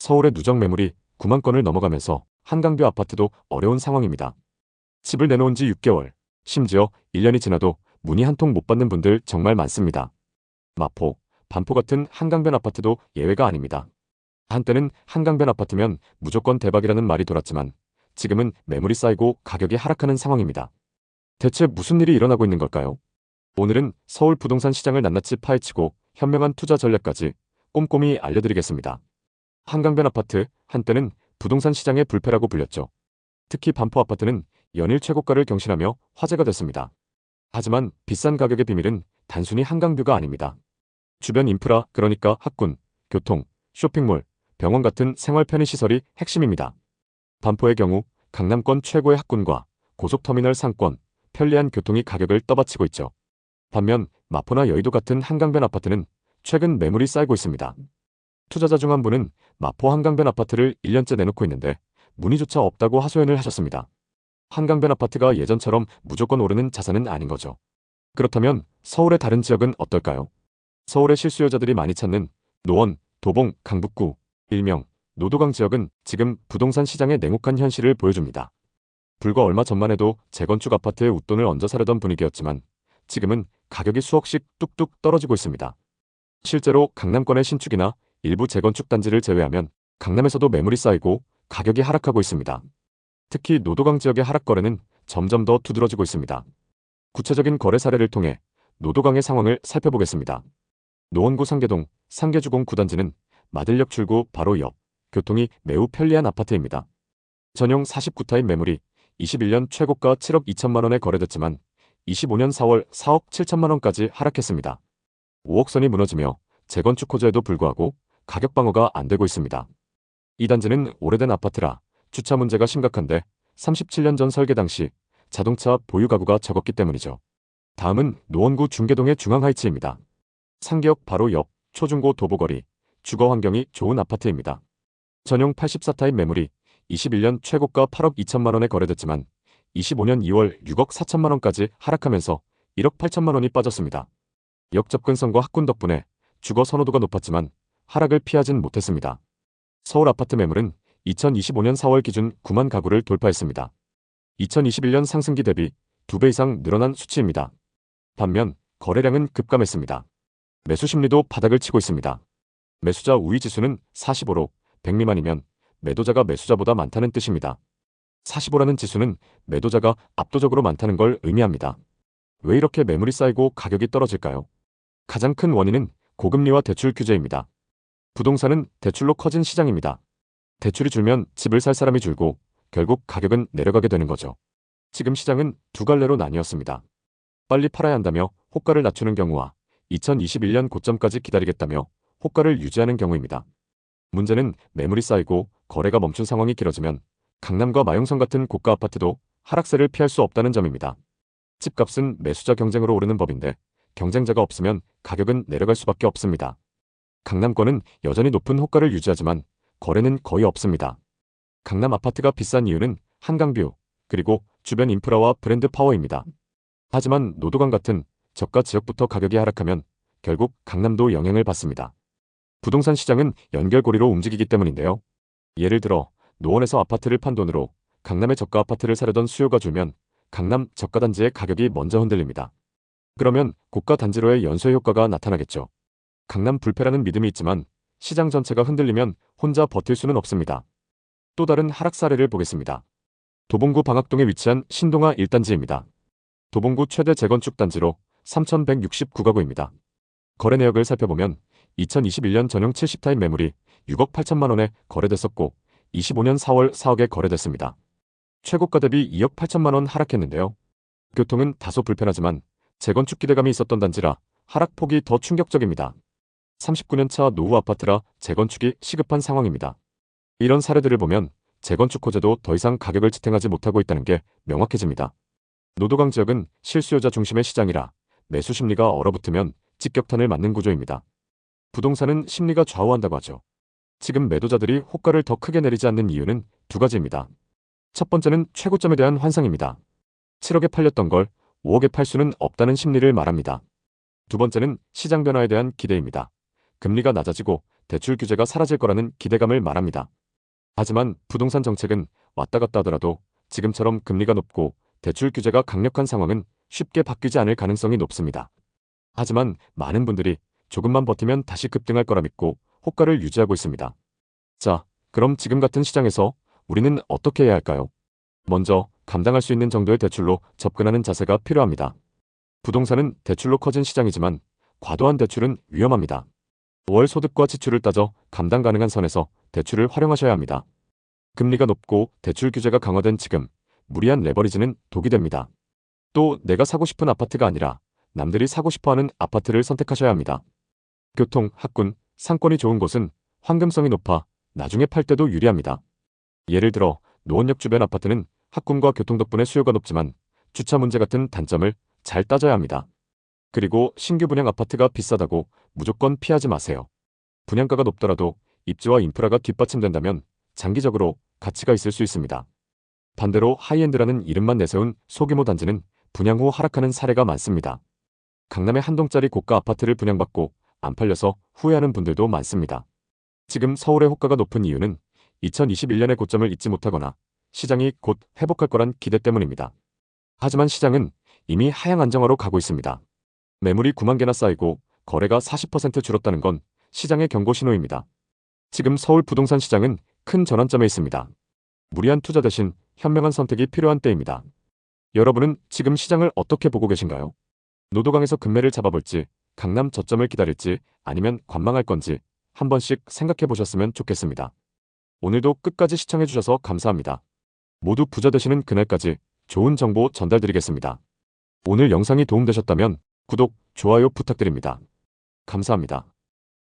서울의 누적 매물이 9만 건을 넘어가면서 한강뷰 아파트도 어려운 상황입니다. 집을 내놓은 지 6개월, 심지어 1년이 지나도 문의 한 통 못 받는 분들 정말 많습니다. 마포, 반포 같은 한강변 아파트도 예외가 아닙니다. 한때는 한강변 아파트면 무조건 대박이라는 말이 돌았지만 지금은 매물이 쌓이고 가격이 하락하는 상황입니다. 대체 무슨 일이 일어나고 있는 걸까요? 오늘은 서울 부동산 시장을 낱낱이 파헤치고 현명한 투자 전략까지 꼼꼼히 알려드리겠습니다. 한강변 아파트, 한때는 부동산 시장의 불패라고 불렸죠. 특히 반포 아파트는 연일 최고가를 경신하며 화제가 됐습니다. 하지만 비싼 가격의 비밀은 단순히 한강뷰가 아닙니다. 주변 인프라, 그러니까 학군, 교통, 쇼핑몰, 병원 같은 생활 편의시설이 핵심입니다. 반포의 경우 강남권 최고의 학군과 고속터미널 상권, 편리한 교통이 가격을 떠받치고 있죠. 반면 마포나 여의도 같은 한강변 아파트는 최근 매물이 쌓이고 있습니다. 투자자 중 한 분은 마포 한강변 아파트를 1년째 내놓고 있는데 문의조차 없다고 하소연을 하셨습니다. 한강변 아파트가 예전처럼 무조건 오르는 자산은 아닌 거죠. 그렇다면 서울의 다른 지역은 어떨까요? 서울의 실수요자들이 많이 찾는 노원, 도봉, 강북구, 일명 노도강 지역은 지금 부동산 시장의 냉혹한 현실을 보여줍니다. 불과 얼마 전만 해도 재건축 아파트에 웃돈을 얹어 사려던 분위기였지만 지금은 가격이 수억씩 뚝뚝 떨어지고 있습니다. 실제로 강남권의 신축이나 일부 재건축 단지를 제외하면 강남에서도 매물이 쌓이고 가격이 하락하고 있습니다. 특히 노도강 지역의 하락 거래는 점점 더 두드러지고 있습니다. 구체적인 거래 사례를 통해 노도강의 상황을 살펴보겠습니다. 노원구 상계동 상계주공 9단지는 마들역 출구 바로 옆, 교통이 매우 편리한 아파트입니다. 전용 49타입 매물이 21년 최고가 7억 2천만 원에 거래됐지만 25년 4월 4억 7천만 원까지 하락했습니다. 5억 선이 무너지며 재건축 호재에도 불구하고 가격 방어가 안 되고 있습니다. 이 단지는 오래된 아파트라 주차 문제가 심각한데 37년 전 설계 당시 자동차 보유 가구가 적었기 때문이죠. 다음은 노원구 중계동의 중앙하이츠입니다. 상계역 바로 옆 초중고 도보거리, 주거 환경이 좋은 아파트입니다. 전용 84타입 매물이 21년 최고가 8억 2천만 원에 거래됐지만 25년 2월 6억 4천만 원까지 하락하면서 1억 8천만 원이 빠졌습니다. 역 접근성과 학군 덕분에 주거 선호도가 높았지만 하락을 피하진 못했습니다. 서울 아파트 매물은 2025년 4월 기준 9만 가구를 돌파했습니다. 2021년 상승기 대비 2배 이상 늘어난 수치입니다. 반면 거래량은 급감했습니다. 매수 심리도 바닥을 치고 있습니다. 매수자 우위 지수는 45로 100 미만이면 매도자가 매수자보다 많다는 뜻입니다. 45라는 지수는 매도자가 압도적으로 많다는 걸 의미합니다. 왜 이렇게 매물이 쌓이고 가격이 떨어질까요? 가장 큰 원인은 고금리와 대출 규제입니다. 부동산은 대출로 커진 시장입니다. 대출이 줄면 집을 살 사람이 줄고 결국 가격은 내려가게 되는 거죠. 지금 시장은 두 갈래로 나뉘었습니다. 빨리 팔아야 한다며 호가를 낮추는 경우와 2021년 고점까지 기다리겠다며 호가를 유지하는 경우입니다. 문제는 매물이 쌓이고 거래가 멈춘 상황이 길어지면 강남과 마용성 같은 고가 아파트도 하락세를 피할 수 없다는 점입니다. 집값은 매수자 경쟁으로 오르는 법인데 경쟁자가 없으면 가격은 내려갈 수밖에 없습니다. 강남권은 여전히 높은 호가를 유지하지만 거래는 거의 없습니다. 강남 아파트가 비싼 이유는 한강뷰, 그리고 주변 인프라와 브랜드 파워입니다. 하지만 노도강 같은 저가 지역부터 가격이 하락하면 결국 강남도 영향을 받습니다. 부동산 시장은 연결고리로 움직이기 때문인데요. 예를 들어 노원에서 아파트를 판 돈으로 강남의 저가 아파트를 사려던 수요가 줄면 강남 저가 단지의 가격이 먼저 흔들립니다. 그러면 고가 단지로의 연쇄 효과가 나타나겠죠. 강남 불패라는 믿음이 있지만 시장 전체가 흔들리면 혼자 버틸 수는 없습니다. 또 다른 하락 사례를 보겠습니다. 도봉구 방학동에 위치한 신동아 1단지입니다. 도봉구 최대 재건축 단지로 3,169가구입니다. 거래 내역을 살펴보면 2021년 전용 70타입 매물이 6억 8천만 원에 거래됐었고 25년 4월 4억에 거래됐습니다. 최고가 대비 2억 8천만 원 하락했는데요. 교통은 다소 불편하지만 재건축 기대감이 있었던 단지라 하락폭이 더 충격적입니다. 39년 차 노후 아파트라 재건축이 시급한 상황입니다. 이런 사례들을 보면 재건축 호재도 더 이상 가격을 지탱하지 못하고 있다는 게 명확해집니다. 노도강 지역은 실수요자 중심의 시장이라 매수 심리가 얼어붙으면 직격탄을 맞는 구조입니다. 부동산은 심리가 좌우한다고 하죠. 지금 매도자들이 호가를 더 크게 내리지 않는 이유는 두 가지입니다. 첫 번째는 최고점에 대한 환상입니다. 7억에 팔렸던 걸 5억에 팔 수는 없다는 심리를 말합니다. 두 번째는 시장 변화에 대한 기대입니다. 금리가 낮아지고 대출 규제가 사라질 거라는 기대감을 말합니다. 하지만 부동산 정책은 왔다 갔다 하더라도 지금처럼 금리가 높고 대출 규제가 강력한 상황은 쉽게 바뀌지 않을 가능성이 높습니다. 하지만 많은 분들이 조금만 버티면 다시 급등할 거라 믿고 호가를 유지하고 있습니다. 자, 그럼 지금 같은 시장에서 우리는 어떻게 해야 할까요? 먼저 감당할 수 있는 정도의 대출로 접근하는 자세가 필요합니다. 부동산은 대출로 커진 시장이지만 과도한 대출은 위험합니다. 월 소득과 지출을 따져 감당 가능한 선에서 대출을 활용하셔야 합니다. 금리가 높고 대출 규제가 강화된 지금 무리한 레버리지는 독이 됩니다. 또 내가 사고 싶은 아파트가 아니라 남들이 사고 싶어하는 아파트를 선택하셔야 합니다. 교통, 학군, 상권이 좋은 곳은 황금성이 높아 나중에 팔 때도 유리합니다. 예를 들어 노원역 주변 아파트는 학군과 교통 덕분에 수요가 높지만 주차 문제 같은 단점을 잘 따져야 합니다. 그리고 신규 분양 아파트가 비싸다고 무조건 피하지 마세요. 분양가가 높더라도 입지와 인프라가 뒷받침된다면 장기적으로 가치가 있을 수 있습니다. 반대로 하이엔드라는 이름만 내세운 소규모 단지는 분양 후 하락하는 사례가 많습니다. 강남의 한 동짜리 고가 아파트를 분양받고 안 팔려서 후회하는 분들도 많습니다. 지금 서울의 호가가 높은 이유는 2021년의 고점을 잊지 못하거나 시장이 곧 회복할 거란 기대 때문입니다. 하지만 시장은 이미 하향 안정화로 가고 있습니다. 매물이 9만 개나 쌓이고 거래가 40% 줄었다는 건 시장의 경고 신호입니다. 지금 서울 부동산 시장은 큰 전환점에 있습니다. 무리한 투자 대신 현명한 선택이 필요한 때입니다. 여러분은 지금 시장을 어떻게 보고 계신가요? 노도강에서 금매를 잡아볼지, 강남 저점을 기다릴지, 아니면 관망할 건지 한 번씩 생각해 보셨으면 좋겠습니다. 오늘도 끝까지 시청해 주셔서 감사합니다. 모두 부자 되시는 그날까지 좋은 정보 전달드리겠습니다. 오늘 영상이 도움되셨다면 구독, 좋아요 부탁드립니다. 감사합니다.